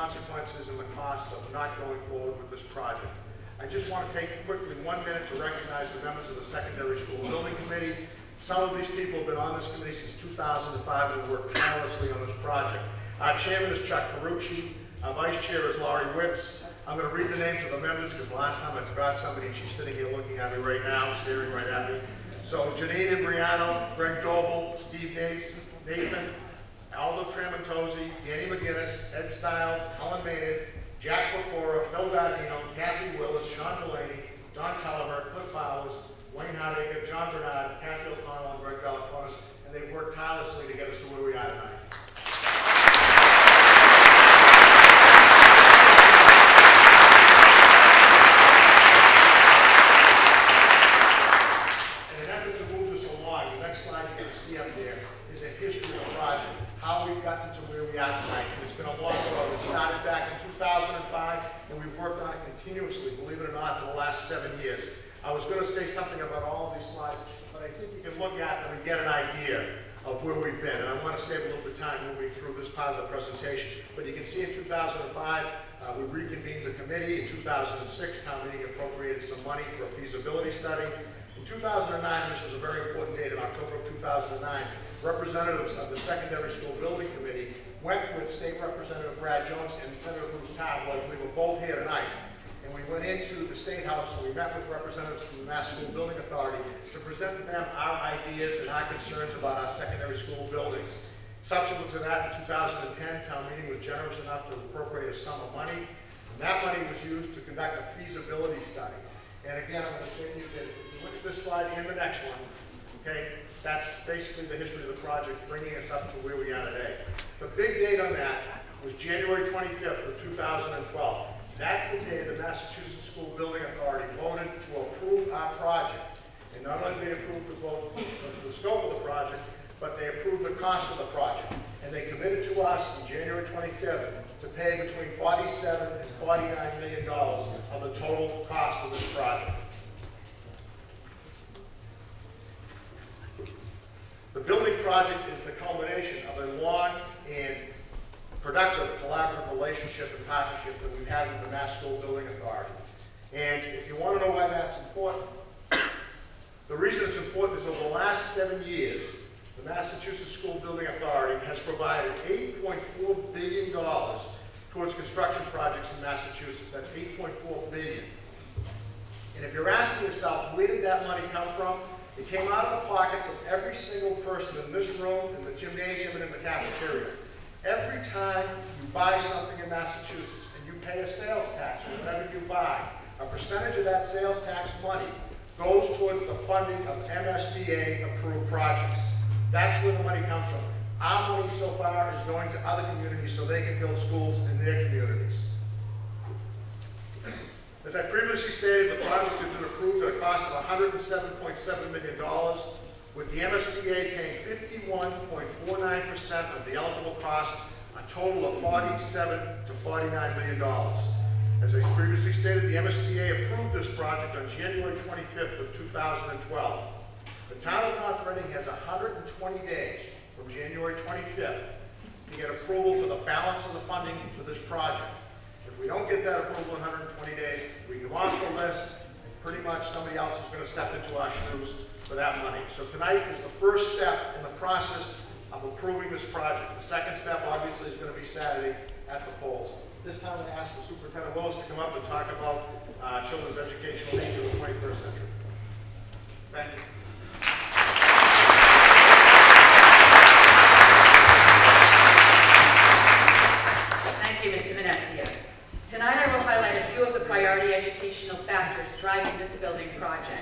consequences and the cost of not going forward with this project. I just want to take quickly 1 minute to recognize the members of the Secondary School Building Committee. Some of these people have been on this committee since 2005 and have worked tirelessly on this project. Our chairman is Chuck Carucci. Our vice chair is Laurie Wicks. I'm going to read the names of the members because last time I forgot somebody and she's sitting here looking at me right now, staring right at me. So Janine Imbriano, Greg Doble, Steve Nathan, Aldo Tramontozzi, Danny McGinnis, Ed Stiles, Helen Maynard, Jack Pecora, Phil Gardino, Kathy Willis, Sean Delaney, Don Culliver, Cliff Bowers, Wayne Hardacre, John Bernard, Kathy O'Connell, and Greg Delaconis, and they've worked tirelessly to get us to where we are tonight. In an effort to move this along, the next slide you're going to see up there is a history of the project, how we've gotten to where we are tonight. And it's been a long road. It started back in 2005, and we've worked on it continuously, believe it or not, for the last 7 years. I was going to say something about all of these slides, but I think you can look at them and get an idea of where we've been. And I want to save a little bit of time moving through this part of the presentation. But you can see in 2005, we reconvened the committee. In 2006, town meeting appropriated some money for a feasibility study. In 2009, this was a very important date, in October of 2009, representatives of the Secondary School Building Committee went with State Representative Brad Jones and Senator Bruce Todd, who I believe are both here tonight. And we went into the State House and we met with representatives from the Mass School Building Authority to present to them our ideas and our concerns about our secondary school buildings. Subsequent to that, in 2010, town meeting was generous enough to appropriate a sum of money. And that money was used to conduct a feasibility study. And again, I'm going to say to you that if you look at this slide and the next one, okay, that's basically the history of the project, bringing us up to where we are today. The big date on that was January 25th of 2012. That's the day the Massachusetts School Building Authority voted to approve our project. And not only did they approve the scope of the project, but they approved the cost of the project. And they committed to us on January 25th to pay between $47 and $49 million of the total cost of this project. The building project is the culmination of a long and productive collaborative relationship and partnership that we've had with the Mass School Building Authority. And if you want to know why that's important, the reason it's important is over the last 7 years, the Massachusetts School Building Authority has provided $8.4 billion towards construction projects in Massachusetts. That's $8.4 billion. And if you're asking yourself, where did that money come from? It came out of the pockets of every single person in this room, in the gymnasium, and in the cafeteria. Every time you buy something in Massachusetts and you pay a sales tax for whatever you buy, a percentage of that sales tax money goes towards the funding of MSBA-approved projects. That's where the money comes from. Our money so far is going to other communities so they can build schools in their communities. As I previously stated, the project has been approved at a cost of $107.7 million, with the MSBA paying 51.49% of the eligible cost, a total of $47 to $49 million. As I previously stated, the MSBA approved this project on January 25th of 2012. The town of North Reading has 120 days from January 25th to get approval for the balance of the funding for this project. If we don't get that approval in 120 days, we go off the list, and pretty much somebody else is going to step into our shoes for that money. So tonight is the first step in the process of approving this project. The second step, obviously, is going to be Saturday at the polls. This time I'm going to ask the Superintendent Willis to come up and talk about children's educational needs in the 21st century. Thank you. Thank you, Mr. Venezia. Tonight I will highlight a few of the priority educational factors driving this building project.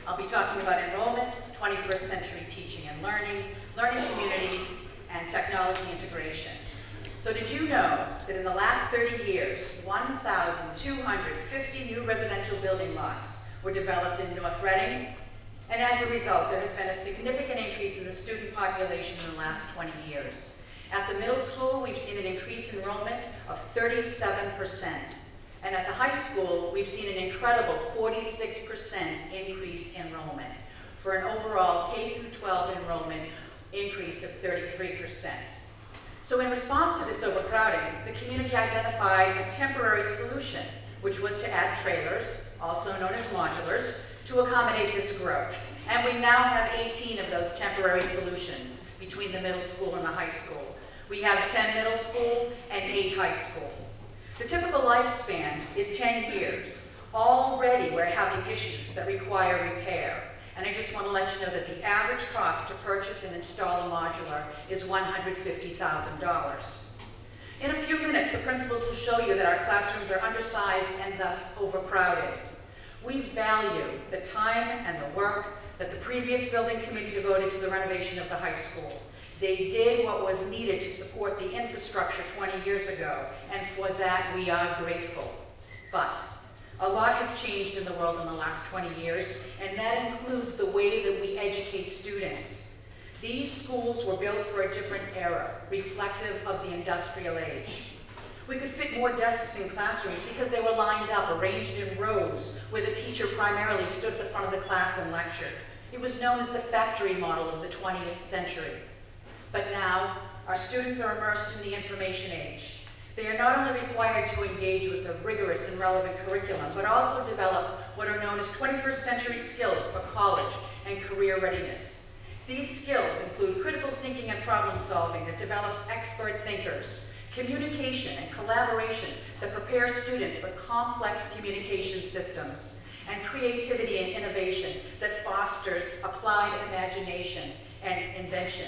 I'll be talking about enrollment, 21st century teaching and learning, learning communities, and technology integration. So did you know that in the last 30 years, 1,250 new residential building lots were developed in North Reading? And as a result, there has been a significant increase in the student population in the last 20 years. At the middle school, we've seen an increase in enrollment of 37%. And at the high school, we've seen an incredible 46% increase in enrollment, for an overall K through 12 enrollment increase of 33%. So in response to this overcrowding, the community identified a temporary solution, which was to add trailers, also known as modulars, to accommodate this growth. And we now have 18 of those temporary solutions between the middle school and the high school. We have 10 middle school and 8 high school. The typical lifespan is 10 years. Already we're having issues that require repair. And I just want to let you know that the average cost to purchase and install a modular is $150,000. In a few minutes, the principals will show you that our classrooms are undersized and thus overcrowded. We value the time and the work that the previous building committee devoted to the renovation of the high school. They did what was needed to support the infrastructure 20 years ago, and for that we are grateful. But a lot has changed in the world in the last 20 years, and that includes the way that we educate students. These schools were built for a different era, reflective of the industrial age. We could fit more desks in classrooms because they were lined up, arranged in rows, where the teacher primarily stood at the front of the class and lectured. It was known as the factory model of the 20th century. But now, our students are immersed in the information age. They are not only required to engage with the rigorous and relevant curriculum, but also develop what are known as 21st century skills for college and career readiness. These skills include critical thinking and problem solving that develops expert thinkers, communication and collaboration that prepares students for complex communication systems, and creativity and innovation that fosters applied imagination and invention.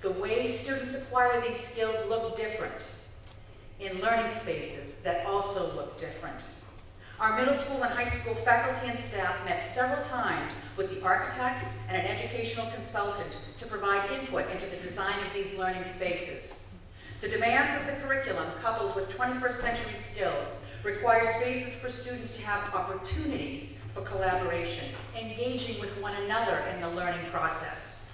The way students acquire these skills look different in learning spaces that also look different. Our middle school and high school faculty and staff met several times with the architects and an educational consultant to provide input into the design of these learning spaces. The demands of the curriculum, coupled with 21st century skills, require spaces for students to have opportunities for collaboration, engaging with one another in the learning process.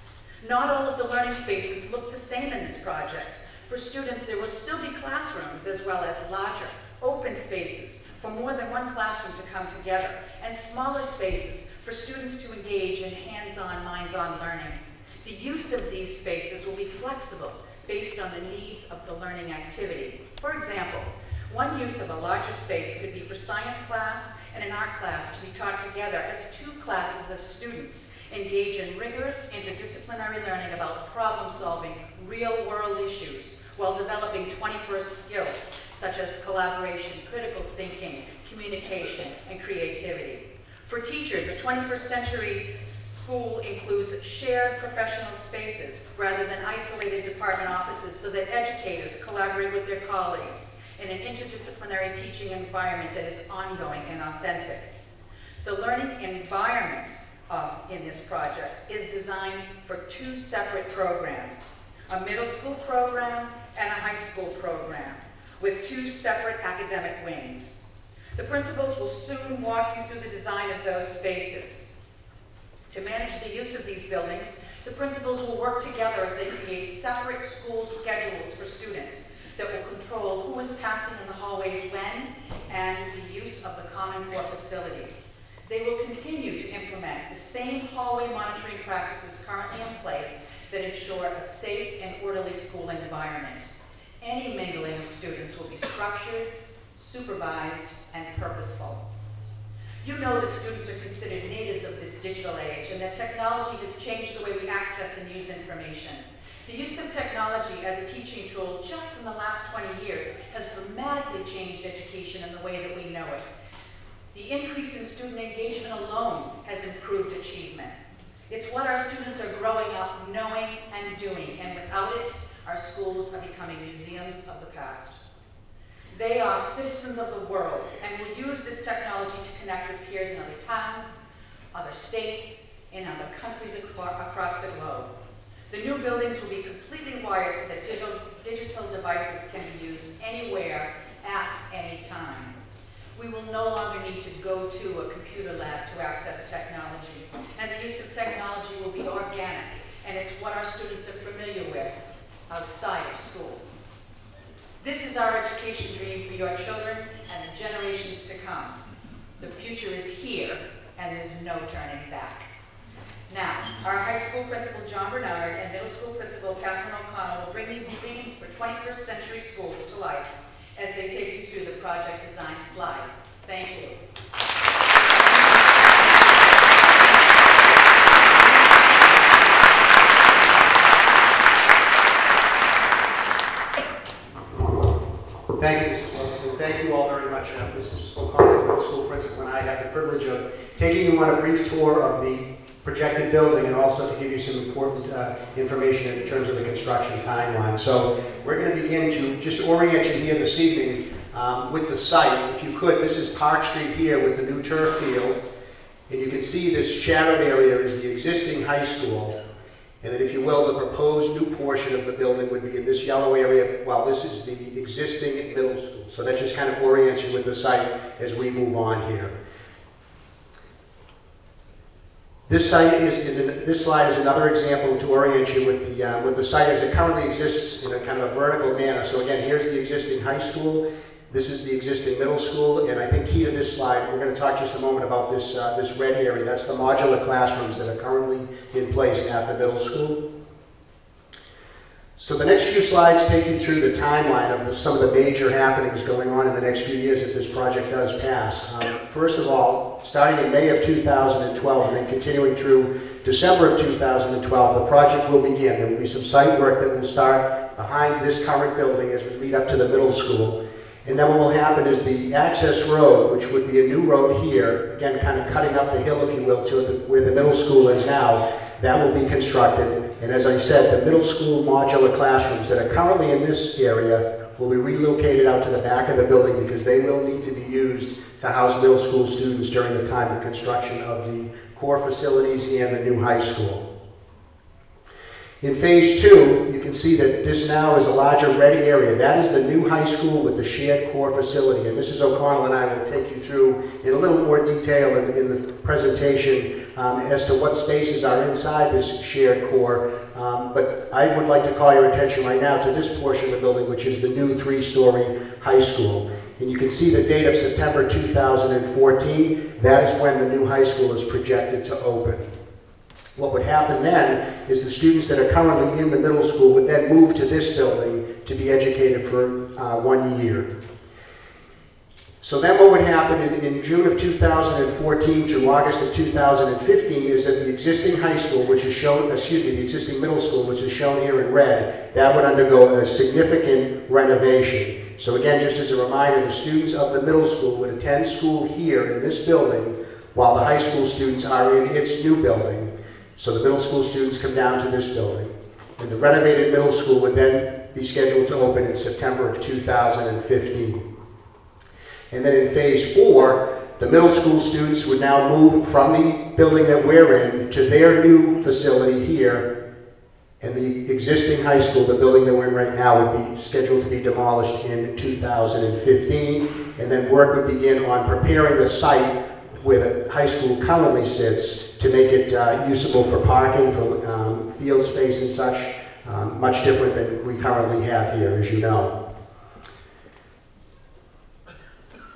Not all of the learning spaces look the same in this project. For students, there will still be classrooms as well as larger, open spaces for more than one classroom to come together, and smaller spaces for students to engage in hands-on, minds-on learning. The use of these spaces will be flexible based on the needs of the learning activity. For example, one use of a larger space could be for science class and an art class to be taught together as 2 classes of students engage in rigorous interdisciplinary learning about problem-solving real-world issues while developing 21st skills such as collaboration, critical thinking, communication, and creativity. For teachers, a 21st century school includes shared professional spaces rather than isolated department offices so that educators collaborate with their colleagues in an interdisciplinary teaching environment that is ongoing and authentic. The learning environment in this project is designed for 2 separate programs, a middle school program and a high school program, with 2 separate academic wings. The principals will soon walk you through the design of those spaces. To manage the use of these buildings, the principals will work together as they create separate school schedules for students that will control who is passing in the hallways when and the use of the common core facilities. They will continue to implement the same hallway monitoring practices currently in place that ensure a safe and orderly school environment. Any mingling of students will be structured, supervised, and purposeful. You know that students are considered natives of this digital age and that technology has changed the way we access and use information. The use of technology as a teaching tool just in the last 20 years has dramatically changed education in the way that we know it. The increase in student engagement alone has improved achievement. It's what our students are growing up knowing and doing, and without it, our schools are becoming museums of the past. They are citizens of the world and will use this technology to connect with peers in other towns, other states, and other countries across the globe. The new buildings will be completely wired so that digital devices can be used anywhere, at any time. We will no longer need to go to a computer lab to access technology, and the use of technology will be organic, and it's what our students are familiar with outside of school. This is our education dream for your children and the generations to come. The future is here, and there's no turning back. Now, our high school principal, John Bernard, and middle school principal, Catherine O'Connell, will bring these themes for 21st century schools to life as they take you through the project design slides. Thank you. Thank you, Mrs. Wilson. Thank you all very much. Mrs. O'Connell, middle school principal, and I have the privilege of taking you on a brief tour of the projected building and also to give you some important information in terms of the construction timeline. So we're going to begin to just orient you here this evening with the site. If you could, this is Park Street here with the new turf field. And you can see this shadowed area is the existing high school. And then if you will, the proposed new portion of the building would be in this yellow area, while this is the existing middle school. So that just kind of orients you with the site as we move on here. This slide is another example to orient you with the site as it currently exists in a kind of a vertical manner. So again, here's the existing high school. This is the existing middle school, and I think key to this slide, we're going to talk just a moment about this, this red area. That's the modular classrooms that are currently in place at the middle school. So the next few slides take you through the timeline of some of the major happenings going on in the next few years if this project does pass. First of all, starting in May of 2012 and then continuing through December of 2012, the project will begin. There will be some site work that will start behind this current building as we lead up to the middle school. And then what will happen is the access road, which would be a new road here, again kind of cutting up the hill, if you will, to where the middle school is now, that will be constructed. And as I said, the middle school modular classrooms that are currently in this area will be relocated out to the back of the building because they will need to be used to house middle school students during the time of construction of the core facilities and the new high school. In phase 2, you can see that this now is a larger red area. That is the new high school with the shared core facility. And Mrs. O'Connell and I will take you through in a little more detail in the presentation as to what spaces are inside this shared core. But I would like to call your attention right now to this portion of the building, which is the new 3-story high school. And you can see the date of September 2014. That is when the new high school is projected to open. What would happen then is the students that are currently in the middle school would then move to this building to be educated for 1 year. So then what would happen in June of 2014 through August of 2015 is that the existing high school, which is shown, the existing middle school, which is shown here in red, that would undergo a significant renovation. So again, just as a reminder, the students of the middle school would attend school here in this building while the high school students are in its new building. So the middle school students come down to this building. And the renovated middle school would then be scheduled to open in September of 2015. And then in phase 4, the middle school students would now move from the building that we're in to their new facility here. And the existing high school, the building that we're in right now, would be scheduled to be demolished in 2015. And then work would begin on preparing the site where the high school currently sits to make it usable for parking, for field space and such, much different than we currently have here, as you know.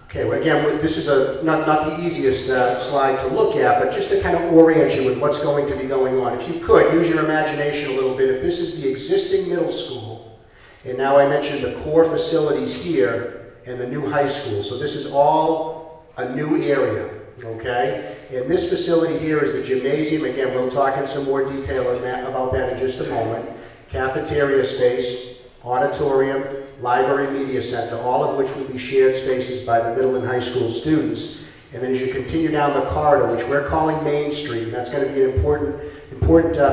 Okay, well again, this is not the easiest slide to look at, but just to kind of orient you with what's going to be going on. If you could, use your imagination a little bit. If this is the existing middle school, and now I mentioned the core facilities here and the new high school, so this is all a new area. Okay, and this facility here is the gymnasium. Again, we'll talk in some more detail about that in just a moment. Cafeteria space, auditorium, library, media center, all of which will be shared spaces by the middle and high school students. And then as you continue down the corridor, which we're calling Main Street, and that's going to be an important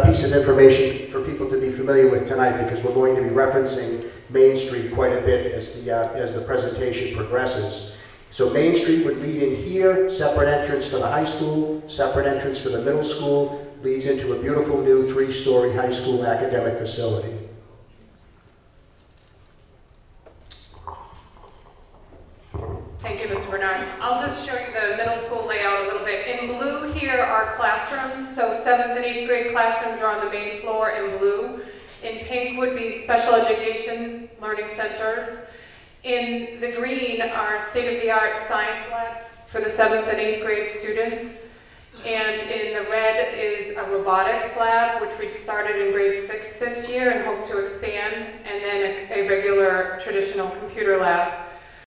piece of information for people to be familiar with tonight, because we're going to be referencing Main Street quite a bit as the presentation progresses. So Main Street would lead in here, separate entrance for the high school, separate entrance for the middle school, leads into a beautiful new 3-story high school academic facility. Thank you, Mr. Bernard. I'll just show you the middle school layout a little bit. In blue here are classrooms, so 7th and 8th grade classrooms are on the main floor in blue. In pink would be special education learning centers. In the green are state-of-the-art science labs for the 7th and 8th grade students. And in the red is a robotics lab, which we started in grade 6 this year and hope to expand, and then a regular traditional computer lab.